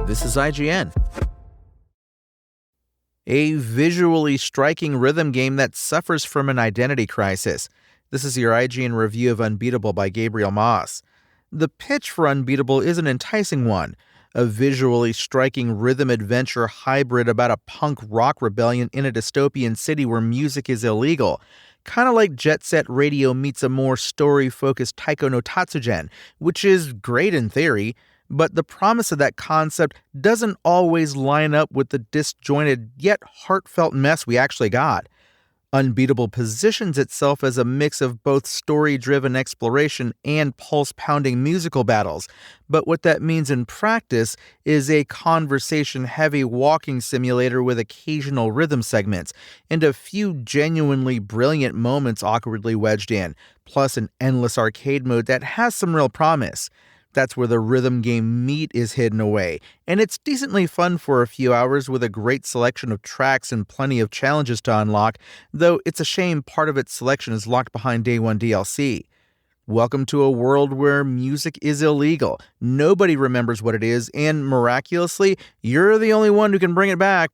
This is IGN. A visually striking rhythm game that suffers from an identity crisis. This is your IGN review of Unbeatable by Gabriel Moss. The pitch for Unbeatable is an enticing one. A visually striking rhythm adventure hybrid about a punk rock rebellion in a dystopian city where music is illegal. Kind of like Jet Set Radio meets a more story-focused Taiko no Tatsugen, which is great in theory, but the promise of that concept doesn't always line up with the disjointed yet heartfelt mess we actually got. Unbeatable positions itself as a mix of both story-driven exploration and pulse-pounding musical battles, but what that means in practice is a conversation-heavy walking simulator with occasional rhythm segments, and a few genuinely brilliant moments awkwardly wedged in, plus an endless arcade mode that has some real promise. That's where the rhythm game meat is hidden away, and it's decently fun for a few hours with a great selection of tracks and plenty of challenges to unlock, though it's a shame part of its selection is locked behind Day 1 DLC. Welcome to a world where music is illegal, nobody remembers what it is, and miraculously, you're the only one who can bring it back.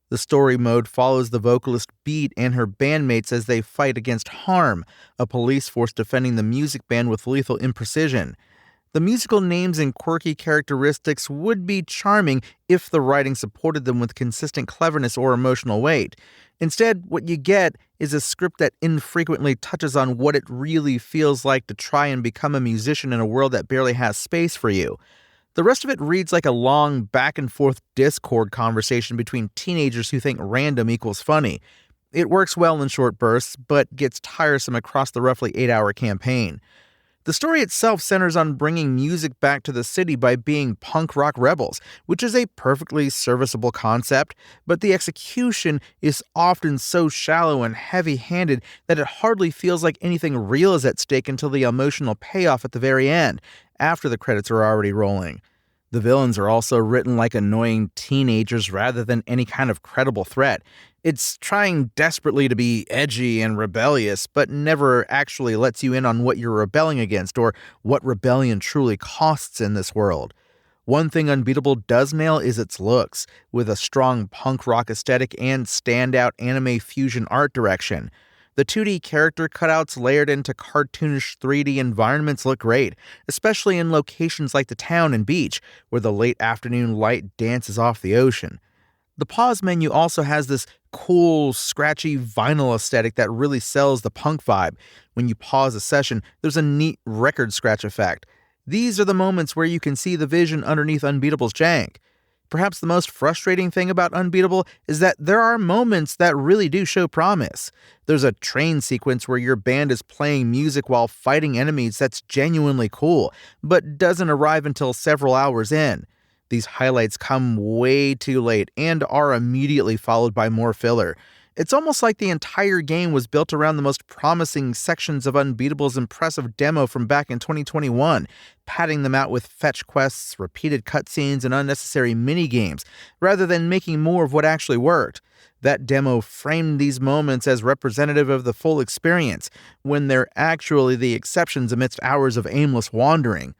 The story mode follows the vocalist Beat and her bandmates as they fight against Harm, a police force defending the music ban with lethal imprecision. The musical names and quirky characteristics would be charming if the writing supported them with consistent cleverness or emotional weight. Instead, what you get is a script that infrequently touches on what it really feels like to try and become a musician in a world that barely has space for you. The rest of it reads like a long back-and-forth Discord conversation between teenagers who think random equals funny. It works well in short bursts, but gets tiresome across the roughly 8-hour campaign. The story itself centers on bringing music back to the city by being punk rock rebels, which is a perfectly serviceable concept, but the execution is often so shallow and heavy-handed that it hardly feels like anything real is at stake until the emotional payoff at the very end, after the credits are already rolling. The villains are also written like annoying teenagers rather than any kind of credible threat. It's trying desperately to be edgy and rebellious, but never actually lets you in on what you're rebelling against or what rebellion truly costs in this world. One thing Unbeatable does nail is its looks, with a strong punk rock aesthetic and standout anime fusion art direction. The 2D character cutouts layered into cartoonish 3D environments look great, especially in locations like the town and beach, where the late afternoon light dances off the ocean. The pause menu also has this cool, scratchy vinyl aesthetic that really sells the punk vibe. When you pause a session, there's a neat record scratch effect. These are the moments where you can see the vision underneath Unbeatable's jank. Perhaps the most frustrating thing about Unbeatable is that there are moments that really do show promise. There's a train sequence where your band is playing music while fighting enemies that's genuinely cool, but doesn't arrive until several hours in. These highlights come way too late and are immediately followed by more filler. It's almost like the entire game was built around the most promising sections of Unbeatable's impressive demo from back in 2021, padding them out with fetch quests, repeated cutscenes, and unnecessary mini-games, rather than making more of what actually worked. That demo framed these moments as representative of the full experience, when they're actually the exceptions amidst hours of aimless wandering.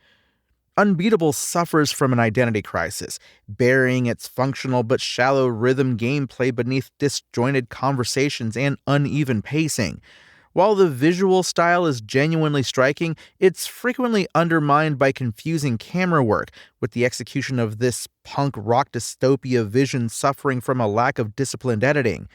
Unbeatable suffers from an identity crisis, burying its functional but shallow rhythm gameplay beneath disjointed conversations and uneven pacing. While the visual style is genuinely striking, it's frequently undermined by confusing camera work, with the execution of this punk rock dystopia vision suffering from a lack of disciplined editing.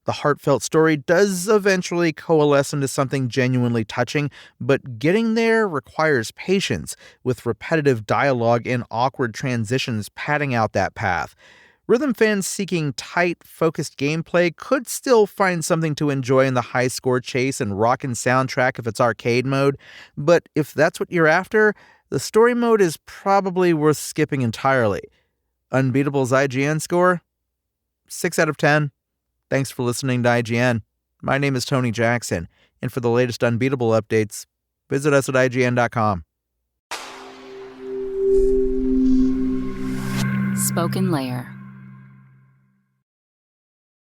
The heartfelt story does eventually coalesce into something genuinely touching, but getting there requires patience, with repetitive dialogue and awkward transitions padding out that path. Rhythm fans seeking tight, focused gameplay could still find something to enjoy in the high-score chase and rockin' soundtrack of its arcade mode, but if that's what you're after, the story mode is probably worth skipping entirely. Unbeatable's IGN score? 6 out of 10. Thanks for listening to IGN. My name is Tony Jackson, and for the latest Unbeatable updates, visit us at IGN.com. Spoken Layer.